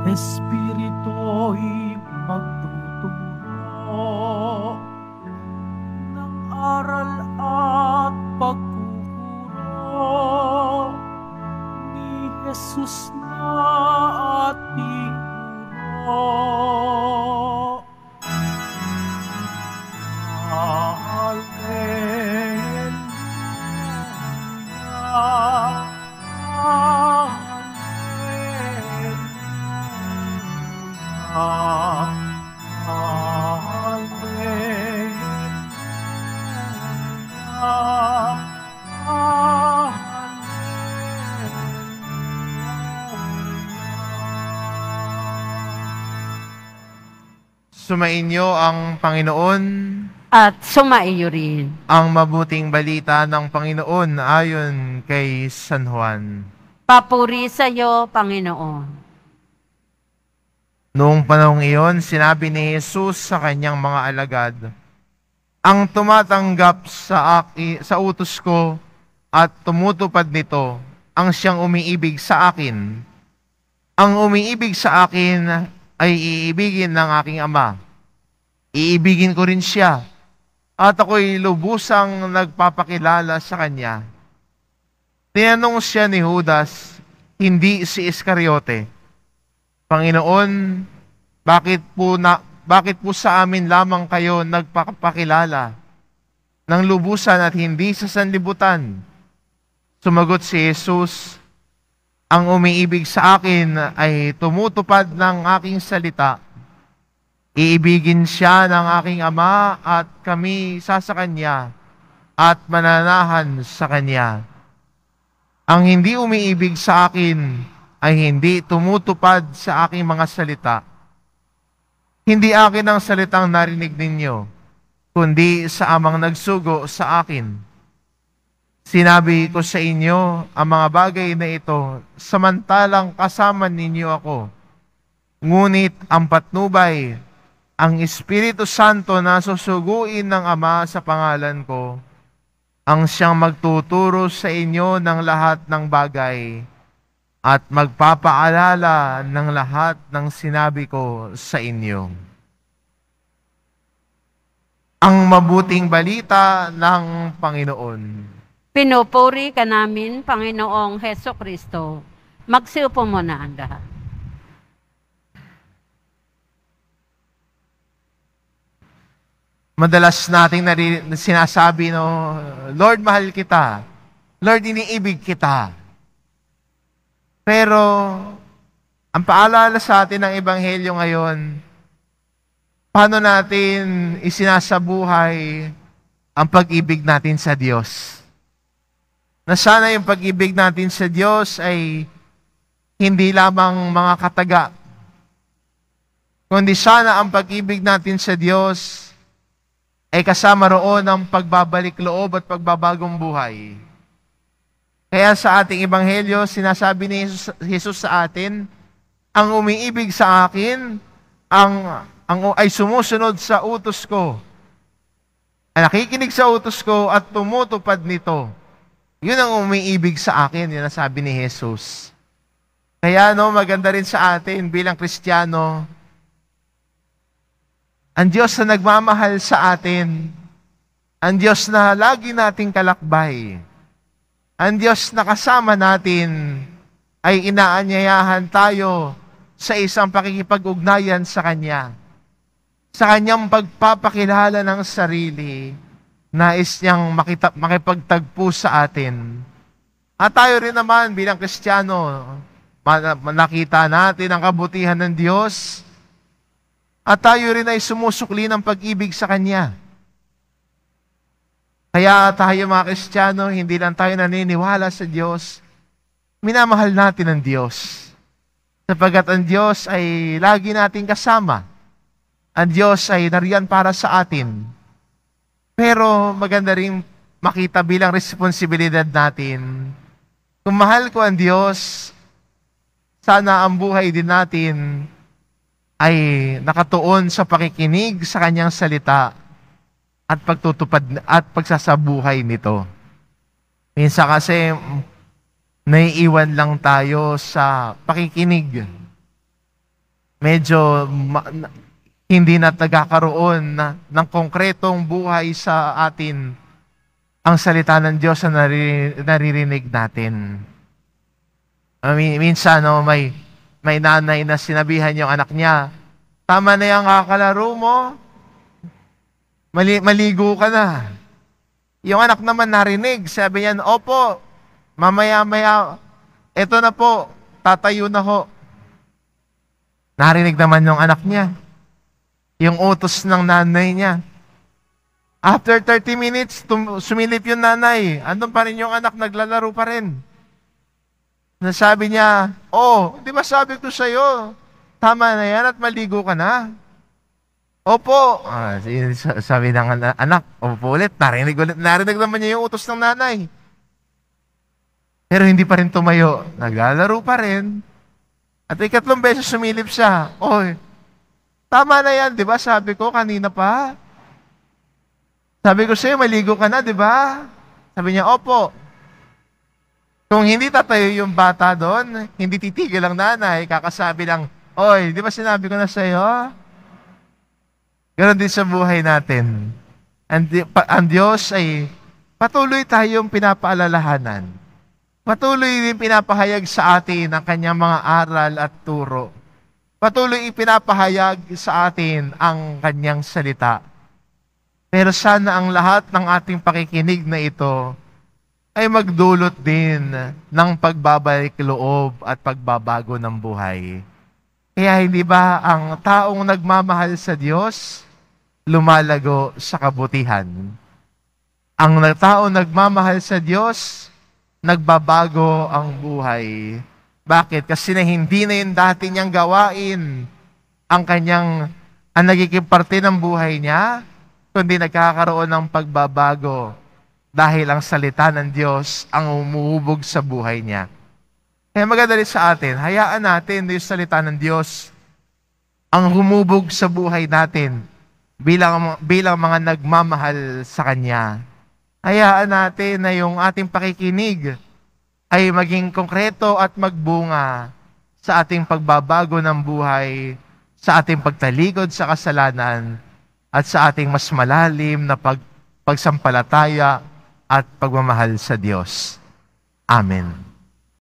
Espiritu'y magtuturo ng aral at pagkukuro ni Jesus na ating Guro. Hallelujah, Sumainyo ang Panginoon. At sumaiyo rin. Ang mabuting balita ng Panginoon ayon kay San Juan. Papuri sa iyo, Panginoon. Noong panahong iyon, sinabi ni Jesus sa kanyang mga alagad, ang tumatanggap sa utos ko at tumutupad nito, ang siyang umiibig sa akin. Ang umiibig sa akin ay iibigin ng aking Ama. Iibigin ko rin siya, at ako'y lubusang nagpapakilala sa kanya. Tinanong siya ni Judas, hindi si Iscariote, Panginoon, bakit po sa amin lamang kayo nagpapakilala ng lubusan at hindi sa sanlibutan? Sumagot si Jesus, ang umiibig sa akin ay tumutupad ng aking salita. Iibigin siya ng aking Ama at kami sa Kanya at mananahan sa Kanya. Ang hindi umiibig sa akin ay hindi tumutupad sa aking mga salita. Hindi akin ang salitang narinig ninyo, kundi sa Amang nagsugo sa akin. Sinabi ko sa inyo ang mga bagay na ito, samantalang kasama ninyo ako. Ngunit ang patnubay, ang Espiritu Santo na susuguin ng Ama sa pangalan ko, ang siyang magtuturo sa inyo ng lahat ng bagay at magpapaalala ng lahat ng sinabi ko sa inyo. Ang mabuting balita ng Panginoon. Pinupuri ka namin, Panginoong Heso Kristo. Magsiupo muna ang lahat. Madalas nating sinasabi, no, Lord, mahal kita. Lord, iniibig kita. Pero, ang paalala sa atin ng Ebanghelyo ngayon, paano natin isinasabuhay ang pag-ibig natin sa Diyos? Na sana yung pag-ibig natin sa Diyos ay hindi lamang mga kataga, kundi sana ang pag-ibig natin sa Diyos ay kasama roon ang pagbabalik loob at pagbabagong buhay. Kaya sa ating Ebanghelyo, sinasabi ni Jesus sa atin, ang umiibig sa akin, ay sumusunod sa utos ko, ay nakikinig sa utos ko at tumutupad nito. Yun ang umiibig sa akin, yun ang sabi ni Jesus. Kaya maganda rin sa atin bilang Kristiyano, ang Diyos na nagmamahal sa atin, ang Diyos na lagi nating kalakbay, ang Diyos na kasama natin, ay inaanyayahan tayo sa isang pakikipag-ugnayan sa Kanya. Sa Kanyang pagpapakilala ng sarili, nais niyang makipagtagpo sa atin. At tayo rin naman bilang Kristiyano, nakita natin ang kabutihan ng Diyos, at tayo rin ay sumusukli ng pag-ibig sa Kanya. Kaya tayo mga Kristiyano, hindi lang tayo naniniwala sa Diyos, minamahal natin ang Diyos. Sapagkat ang Diyos ay lagi nating kasama. Ang Diyos ay nariyan para sa atin. Pero maganda rin makita bilang responsibilidad natin, kung mahal ko ang Diyos, sana ang buhay din natin ay nakatuon sa pakikinig sa Kanyang salita at pagtutupad at pagsasabuhay nito. Minsan kasi naiiwan lang tayo sa pakikinig. medyo hindi na nagkakaroon ng konkretong buhay sa atin ang salita ng Diyos na naririnig natin. Minsan, may nanay na sinabihan yung anak niya, tama na yung kakalaro mo, maligo ka na. Yung anak naman narinig, sabi niya, opo, mamaya-maya, eto na po, tatayo na ho. Narinig naman yung anak niya, yung utos ng nanay niya. After 30 minutes, sumilip yung nanay. Andun pa rin yung anak, naglalaro pa rin. Nasabi niya, di ba sabi ko sa'yo, tama na yan at maligo ka na? Opo. Sabi ng anak, opo ulit. Narinig naman niya yung utos ng nanay. Pero hindi pa rin tumayo. Naglalaro pa rin. At ikatlong beses sumilip siya. Tama na yan, di ba? Sabi ko kanina pa. Sabi ko sa'yo, maligo ka na, di ba? Sabi niya, opo. Kung hindi tatayo yung bata doon, hindi titigil ang nanay, kakasabi lang, di ba sinabi ko na sa'yo? Ganon din sa buhay natin. Ang Diyos ay patuloy tayong pinapaalalahanan. Patuloy din pinapahayag sa atin ang kanyang mga aral at turo. Patuloy ipinapahayag sa atin ang kanyang salita. Pero sana ang lahat ng ating pakikinig na ito ay magdulot din ng pagbabalik loob at pagbabago ng buhay. Kaya hindi ba ang taong nagmamahal sa Diyos, lumalago sa kabutihan? Ang taong nagmamahal sa Diyos, nagbabago ang buhay. Bakit? Kasi hindi na yung dati niyang gawain ang nagiging parte ng buhay niya, kundi nagkakaroon ng pagbabago dahil ang salita ng Diyos ang umuhubog sa buhay niya. Kaya maganda rin sa atin, hayaan natin yung salita ng Diyos ang humubog sa buhay natin bilang mga nagmamahal sa Kanya. Hayaan natin na yung ating pakikinig ay maging konkreto at magbunga sa ating pagbabago ng buhay, sa ating pagtalikod sa kasalanan, at sa ating mas malalim na pagsampalataya at pagmamahal sa Diyos. Amen.